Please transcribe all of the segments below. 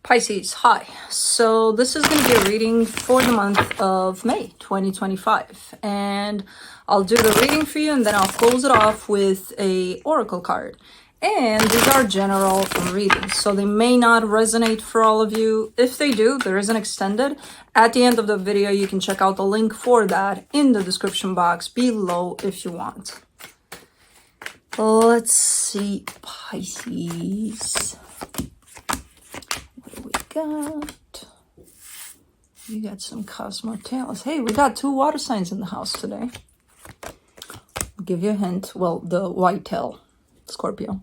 Pisces, hi. So this is going to be a reading for the month of May 2025. And I'll do the reading for you and then I'll close it off with a oracle card. And these are general readings, so they may not resonate for all of you. If they do, there is an extended. At the end of the video, you can check out the link for that in the description box below if you want. Let's see, Pisces. We got some cosmotales. Hey, we got 2 water signs in the house today. I'll give you a hint. Well, the white tail, Scorpio.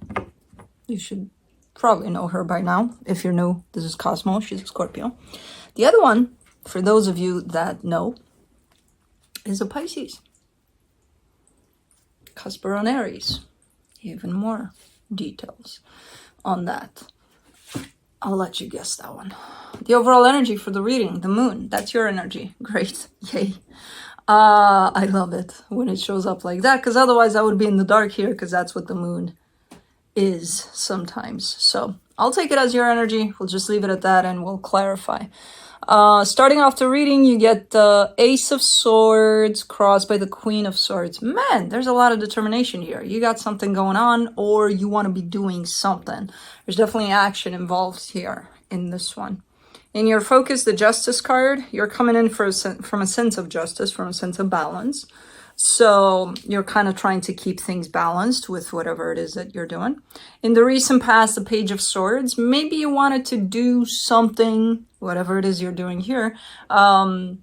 You should probably know her by now. If you're new, this is Cosmo. She's a Scorpio. The other one, for those of you that know, is a Pisces. Cusper on Aries. Even more details on that. I'll let you guess that one. The overall energy for the reading, the moon. That's your energy. Great. Yay. I love it when it shows up like that, because otherwise I would be in the dark here, because that's what the moon is sometimes. So I'll take it as your energy. We'll just leave it at that and we'll clarify. Starting off the reading, you get the Ace of Swords crossed by the Queen of Swords. Man, there's a lot of determination here. You got something going on, or you want to be doing something. There's definitely action involved here in this one. In your focus, the Justice card, you're coming in from a sense of justice, from a sense of balance. So you're kind of trying to keep things balanced with whatever it is that you're doing. In the recent past, the Page of Swords, maybe you wanted to do something, whatever it is you're doing here, in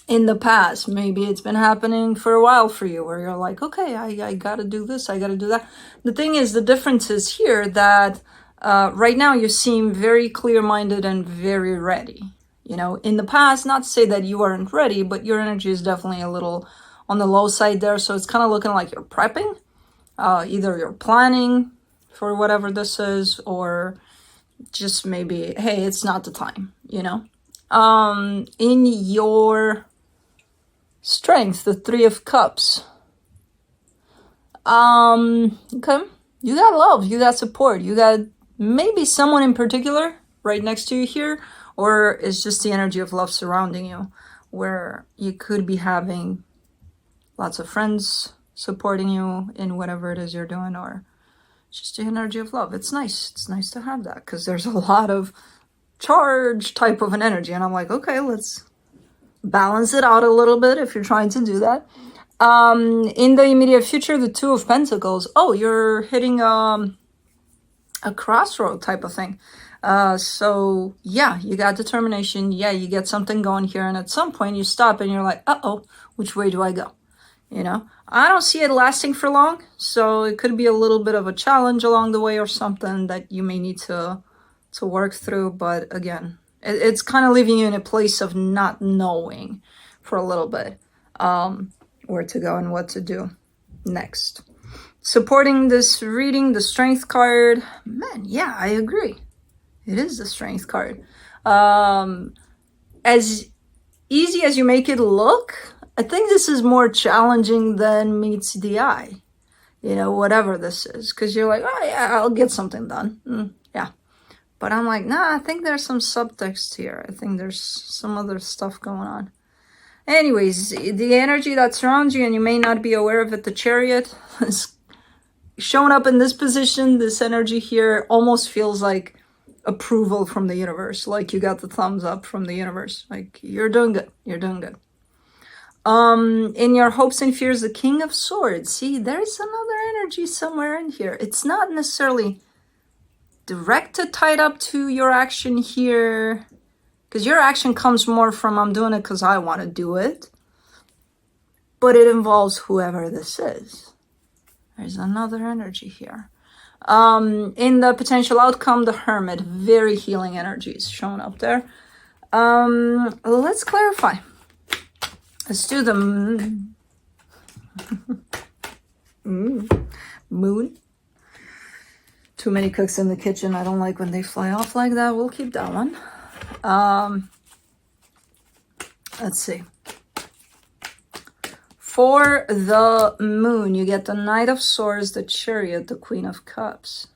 the past. Maybe it's been happening for a while for you, where you're like, okay, I got to do this, I got to do that. The thing is, the difference is here that right now you seem very clear-minded and very ready. You know, in the past, not to say that you aren't ready, but your energy is definitely a little on the low side there. So it's kind of looking like you're prepping. Either you're planning for whatever this is, or just maybe, hey, it's not the time, you know. In your strength, the 3 of Cups. Okay. You got love, you got support, you got maybe someone in particular right next to you here. Or it's just the energy of love surrounding you, where you could be having lots of friends supporting you in whatever it is you're doing, or just the energy of love. It's nice. It's nice to have that, because there's a lot of charge type of an energy. And I'm like, okay, let's balance it out a little bit if you're trying to do that. In the immediate future, the 2 of Pentacles. Oh, you're hitting a crossroad type of thing. So yeah, you got determination. Yeah, you get something going here. And at some point you stop and you're like, uh-oh, which way do I go? You know, I don't see it lasting for long. So it could be a little bit of a challenge along the way, or something that you may need to work through. But again, it's kind of leaving you in a place of not knowing for a little bit, where to go and what to do next. Supporting this reading, the Strength card. Man, yeah, I agree. It is the Strength card. As easy as you make it look, I think this is more challenging than meets the eye. You know, whatever this is. Because you're like, oh yeah, I'll get something done. Yeah. But I'm like, nah, I think there's some subtext here. I think there's some other stuff going on. Anyways, the energy that surrounds you, and you may not be aware of it, the Chariot is showing up in this position. This energy here almost feels like approval from the universe, like you got the thumbs up from the universe, like you're doing good, you're doing good. In your hopes and fears, the King of Swords. See, there's another energy somewhere in here. It's not necessarily directed, tied up to your action here, because your action comes more from, I'm doing it because I want to do it, but it involves whoever this is. There's another energy here. In the potential outcome, the Hermit, very healing energies showing up there. Let's clarify. Let's do the moon. Too many cooks in the kitchen. I don't like when they fly off like that. We'll keep that one. Let's see. For the moon, you get the Knight of Swords, the Chariot, the Queen of Cups.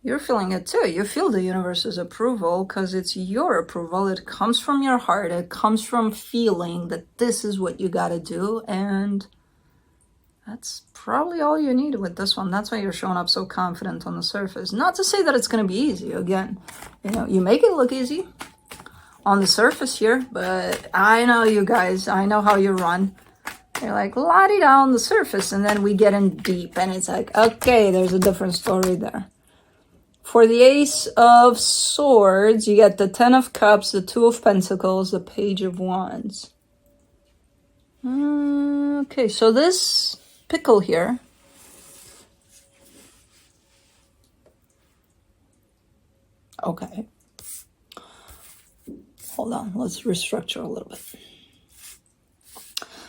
You're feeling it too. You feel the universe's approval because it's your approval. It comes from your heart. It comes from feeling that this is what you got to do. And that's probably all you need with this one. That's why you're showing up so confident on the surface. Not to say that it's going to be easy. Again, you make it look easy on the surface here, but I know you guys. I know how you run. You're like la-di-da on the surface, and then we get in deep, and it's like, okay, there's a different story there. For the Ace of Swords, you get the Ten of Cups, the Two of Pentacles, the Page of Wands. Okay, so this pickle here, okay, hold on, let's restructure a little bit.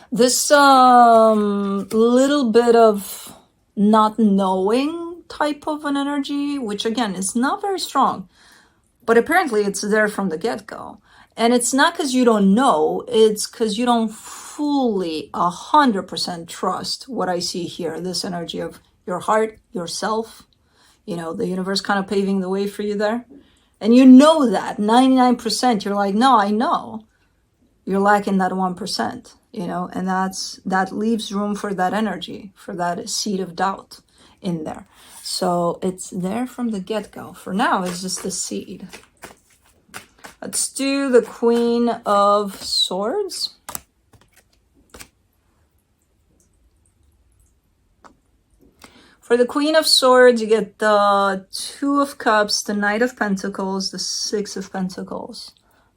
This little bit of not knowing type of an energy, which again is not very strong, but apparently it's there from the get-go. And it's not because you don't know, it's because you don't fully 100% trust what I see here, this energy of your heart, yourself, the universe kind of paving the way for you there. And you know that 99%, you're like, no, I know. You're lacking that 1%, and that leaves room for that energy, for that seed of doubt in there. So it's there from the get-go. For now, it's just the seed. Let's do the Queen of Swords. For the Queen of Swords, you get the Two of Cups, the Knight of Pentacles, the Six of Pentacles.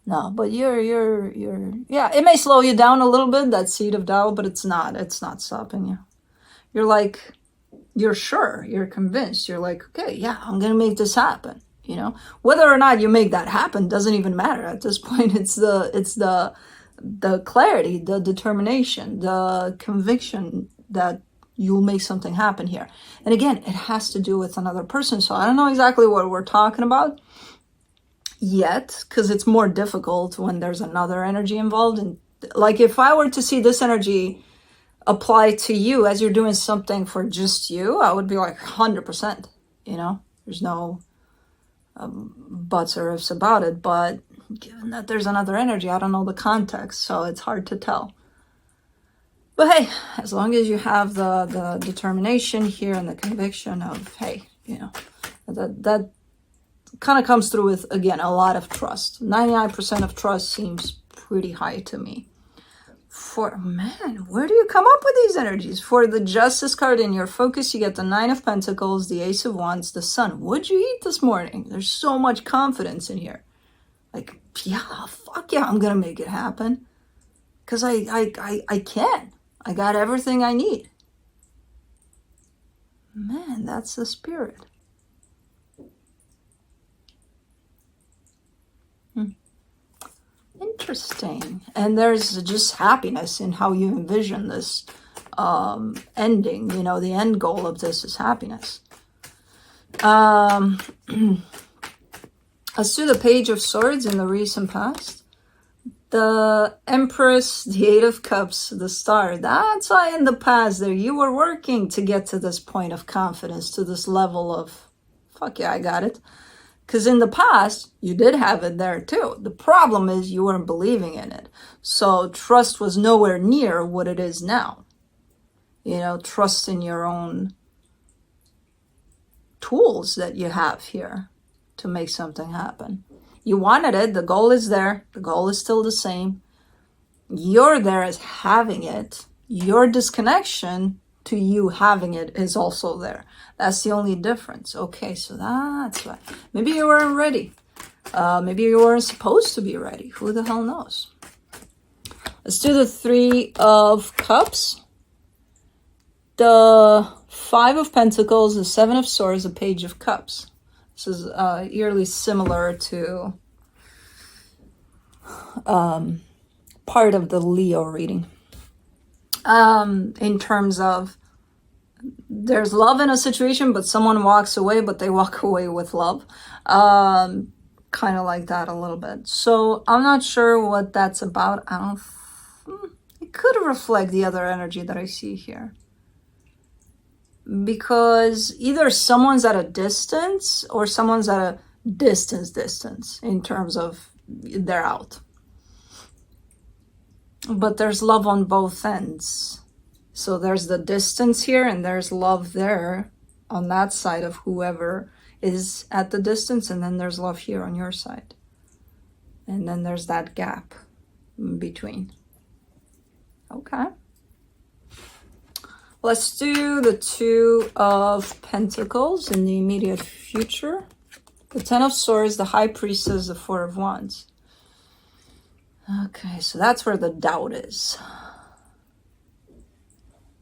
No, but yeah, it may slow you down a little bit, that seed of doubt, but it's not stopping you. You're like, you're sure, you're convinced, you're like, okay, yeah, I'm going to make this happen. Whether or not you make that happen doesn't even matter at this point. It's the clarity, the determination, the conviction that you'll make something happen here. And again, it has to do with another person. So I don't know exactly what we're talking about yet, because it's more difficult when there's another energy involved. And like, if I were to see this energy apply to you as you're doing something for just you, I would be like 100%, there's no buts or ifs about it. But given that there's another energy, I don't know the context, so it's hard to tell. But hey, as long as you have the determination here and the conviction of, hey, that kind of comes through with, again, a lot of trust. 99% of trust seems pretty high to me. Where do you come up with these energies? For the Justice card in your focus, you get the Nine of Pentacles, the Ace of Wands, the Sun. What'd you eat this morning? There's so much confidence in here. Like, yeah, fuck yeah, I'm going to make it happen. Because I can. I got everything I need. Man, that's the spirit. Interesting. And there's just happiness in how you envision this ending. The end goal of this is happiness. Let's do the Page of Swords in the recent past. The Empress, the Eight of Cups, the Star. That's why in the past there you were working to get to this point of confidence, to this level of, fuck yeah, I got it. Because in the past, you did have it there too. The problem is you weren't believing in it. So trust was nowhere near what it is now. Trust in your own tools that you have here to make something happen. You wanted it. The goal is there. The goal is still the same. You're there as having it. Your disconnection to you having it is also there. That's the only difference. Okay, so that's why. Maybe you weren't ready. Maybe you weren't supposed to be ready. Who the hell knows? Let's do the Three of Cups. The Five of Pentacles, the Seven of Swords, the Page of Cups. This is eerily similar to part of the Leo reading. In terms of there's love in a situation, but someone walks away, but they walk away with love. Kind of like that a little bit. So I'm not sure what that's about. It could reflect the other energy that I see here. because either someone's at a distance or someone's at a distance in terms of they're out. But there's love on both ends. So there's the distance here and there's love there on that side of whoever is at the distance, and then there's love here on your side. And then there's that gap in between. Okay. Let's do the Two of Pentacles in the immediate future. The Ten of Swords, the High Priestess, the Four of Wands. Okay, so that's where the doubt is.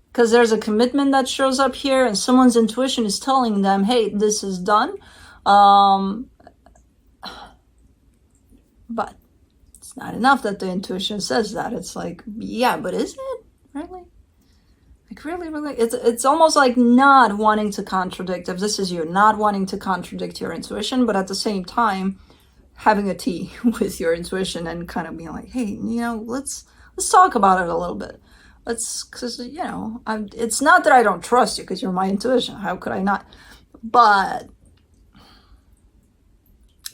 Because there's a commitment that shows up here and someone's intuition is telling them, hey, this is done. But it's not enough that the intuition says that. It's like, yeah, but is it? Really? Like, really? It's almost like not wanting to contradict. If this is you, not wanting to contradict your intuition, but at the same time, having a tea with your intuition and kind of being like, hey, you know, let's talk about it a little bit. Because, you know, it's not that I don't trust you because you're my intuition. How could I not? But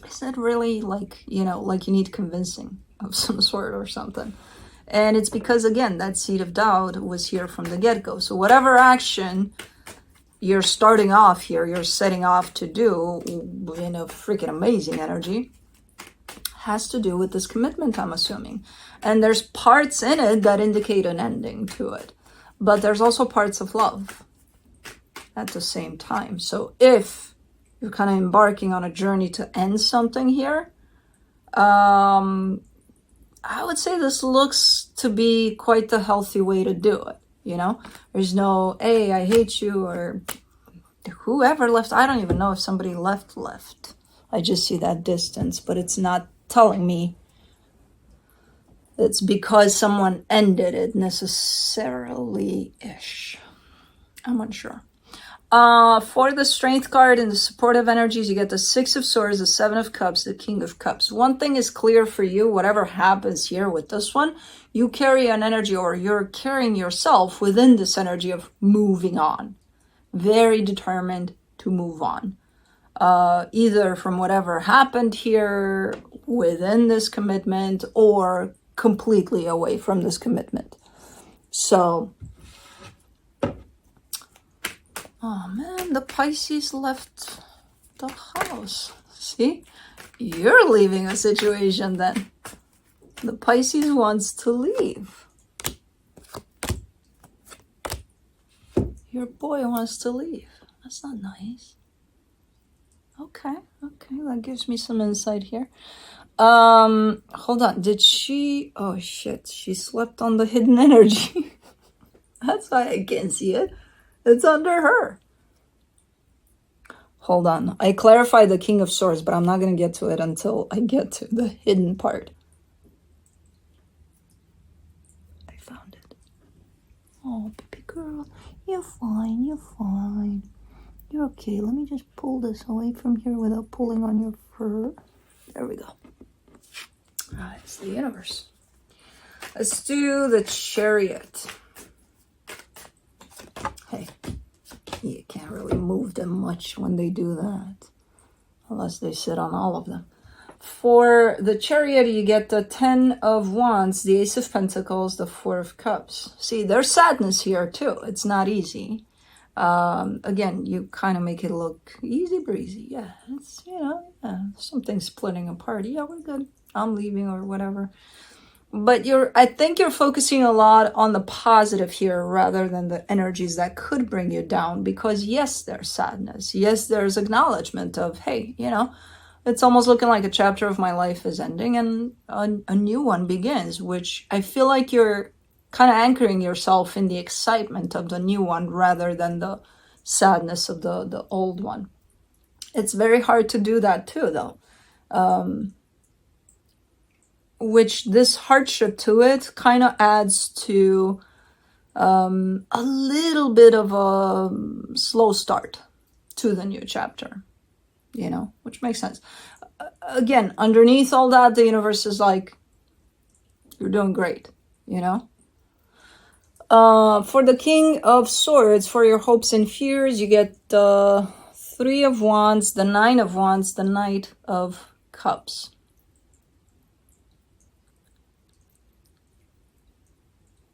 is it really like, you know, like you need convincing of some sort or something? And it's because, again, that seed of doubt was here from the get-go. So whatever action you're starting off here, you're setting off to do in a freaking amazing energy, has to do with this commitment, I'm assuming. And there's parts in it that indicate an ending to it. But there's also parts of love at the same time. So if you're kind of embarking on a journey to end something here, I would say this looks to be quite the healthy way to do it. You know, there's no, hey, I hate you, or whoever left. I don't even know if somebody left. I just see that distance, but it's not telling me it's because someone ended it necessarily-ish. I'm unsure. For the Strength card and the supportive energies, you get the Six of Swords, the Seven of Cups, the King of Cups. One thing is clear for you, whatever happens here with this one, you carry an energy, or you're carrying yourself within this energy of moving on. Very determined to move on. Either from whatever happened here within this commitment or completely away from this commitment. So, oh man, the Pisces left the house. See? You're leaving a situation then. The Pisces wants to leave. Your boy wants to leave. That's not nice. Okay, that gives me some insight here. Hold on, did she, oh shit, she slept on the hidden energy. That's why I can't see it. It's under her. Hold on, I clarified the King of Swords, but I'm not going to get to it until I get to the hidden part. I found it. Oh, baby girl, you're fine, You're okay. Let me just pull this away from here without pulling on your fur. There we go. It's the universe. Let's do the Chariot. Hey, you can't really move them much when they do that. Unless they sit on all of them. For the Chariot, you get the Ten of Wands, the Ace of Pentacles, the Four of Cups. See, there's sadness here too. It's not easy. Again, you kind of make it look easy breezy. Yeah, it's, you know, something splitting apart. Yeah, we're good. I'm leaving or whatever. But I think you're focusing a lot on the positive here rather than the energies that could bring you down, because yes, there's sadness. Yes, there's acknowledgement of, hey, you know, it's almost looking like a chapter of my life is ending and a new one begins, which I feel like you're kind of anchoring yourself in the excitement of the new one rather than the sadness of the old one. It's very hard to do that too, though. Which this hardship to it kind of adds to a little bit of a slow start to the new chapter, you know, which makes sense. Again, underneath all that, the universe is like, you're doing great, you know? For the King of Swords, for your hopes and fears, you get the Three of Wands, the Nine of Wands, the Knight of Cups.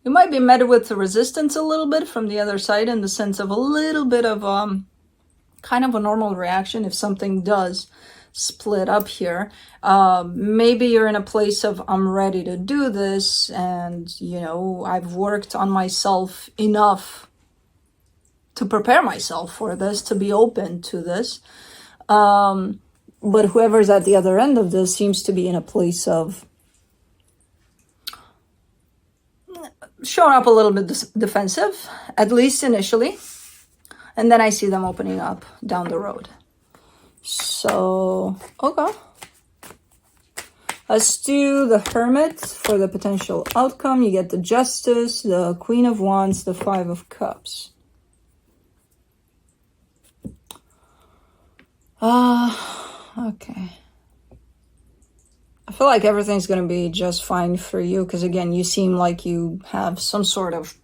You might be met with resistance a little bit from the other side, in the sense of a little bit of kind of a normal reaction if something does split up here. Maybe you're in a place of, I'm ready to do this, and you know, I've worked on myself enough to prepare myself for this, to be open to this. But whoever's at the other end of this seems to be in a place of showing up a little bit defensive, at least initially. And then I see them opening up down the road. So, okay. Let's do the Hermit for the potential outcome. You get the Justice, the Queen of Wands, the Five of Cups. Okay. I feel like everything's going to be just fine for you, because again, you seem like you have some sort of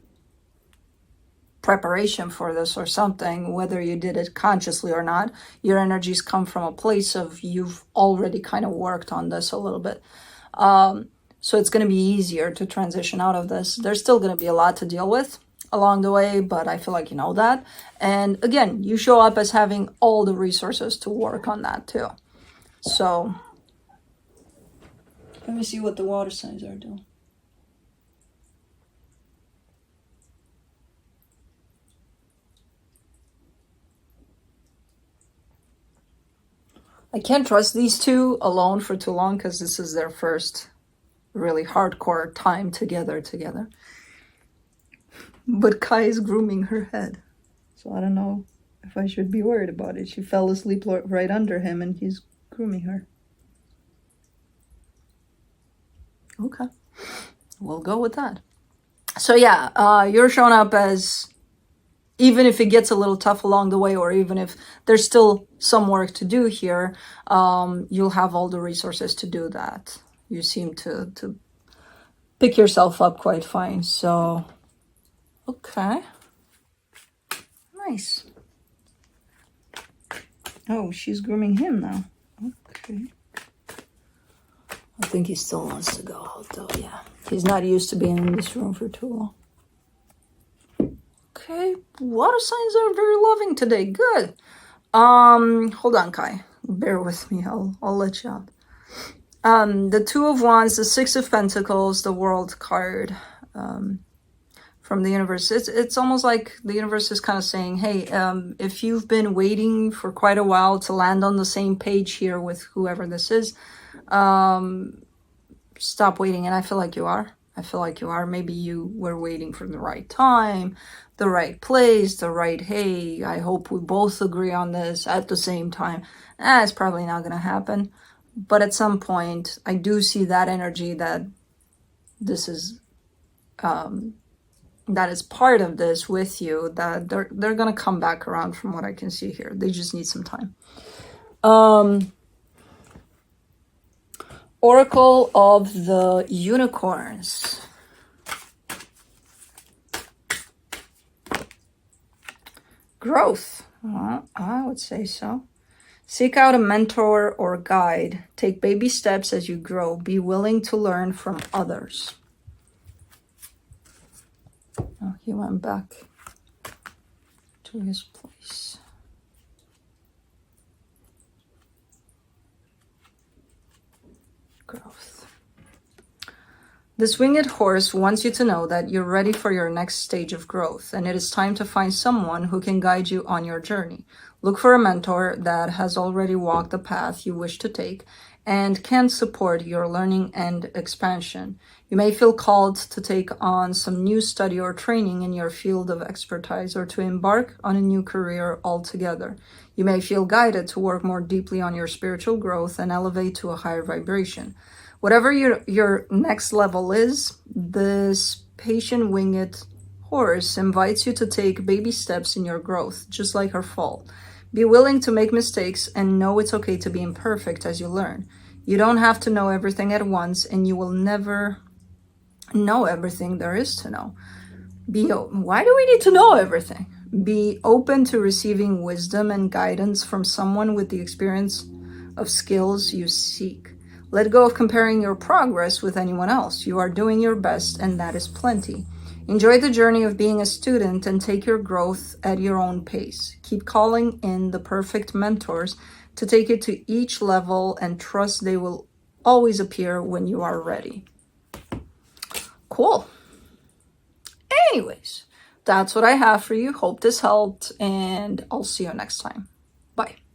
preparation for this or something, whether you did it consciously or not. Your energies come from a place of, you've already kind of worked on this a little bit. So it's going to be easier to transition out of this. There's still going to be a lot to deal with along the way, but I feel like you know that. And again, you show up as having all the resources to work on that too. So let me see what the water signs are doing. I can't trust these two alone for too long, because this is their first really hardcore time together. But Kai is grooming her head. So I don't know if I should be worried about it. She fell asleep right under him and he's grooming her. Okay. We'll go with that. So yeah, you're showing up as, even if it gets a little tough along the way, or even if there's still some work to do here, you'll have all the resources to do that. You seem to pick yourself up quite fine. So, okay. Nice. Oh, she's grooming him now. Okay. I think he still wants to go out though, yeah. He's not used to being in this room for too long. Okay, water signs are very loving today. Good. Hold on, Kai. Bear with me. I'll let you out. The Two of Wands, the Six of Pentacles, the World card from the universe. It's almost like the universe is kind of saying, hey, if you've been waiting for quite a while to land on the same page here with whoever this is, stop waiting. And I feel like you are. Maybe you were waiting for the right time, the right place, the right, hey, I hope we both agree on this at the same time. It's probably not going to happen. But at some point, I do see that energy that this is, that is part of this with you, that they're going to come back around from what I can see here. They just need some time. Oracle of the Unicorns. Growth. Well, I would say so. Seek out a mentor or guide. Take baby steps as you grow. Be willing to learn from others. Oh, he went back to his place. Growth. This winged horse wants you to know that you're ready for your next stage of growth, and it is time to find someone who can guide you on your journey. Look for a mentor that has already walked the path you wish to take and can support your learning and expansion. You may feel called to take on some new study or training in your field of expertise, or to embark on a new career altogether. You may feel guided to work more deeply on your spiritual growth and elevate to a higher vibration. Whatever your next level is, this patient winged horse invites you to take baby steps in your growth, just like her fall. Be willing to make mistakes and know it's okay to be imperfect as you learn. You don't have to know everything at once, and you will never know everything there is to know. Be open. Why do we need to know everything? Be open to receiving wisdom and guidance from someone with the experience of skills you seek. Let go of comparing your progress with anyone else. You are doing your best, and that is plenty. Enjoy the journey of being a student and take your growth at your own pace. Keep calling in the perfect mentors to take it to each level, and trust they will always appear when you are ready. Cool. Anyways, that's what I have for you. Hope this helped, and I'll see you next time. Bye.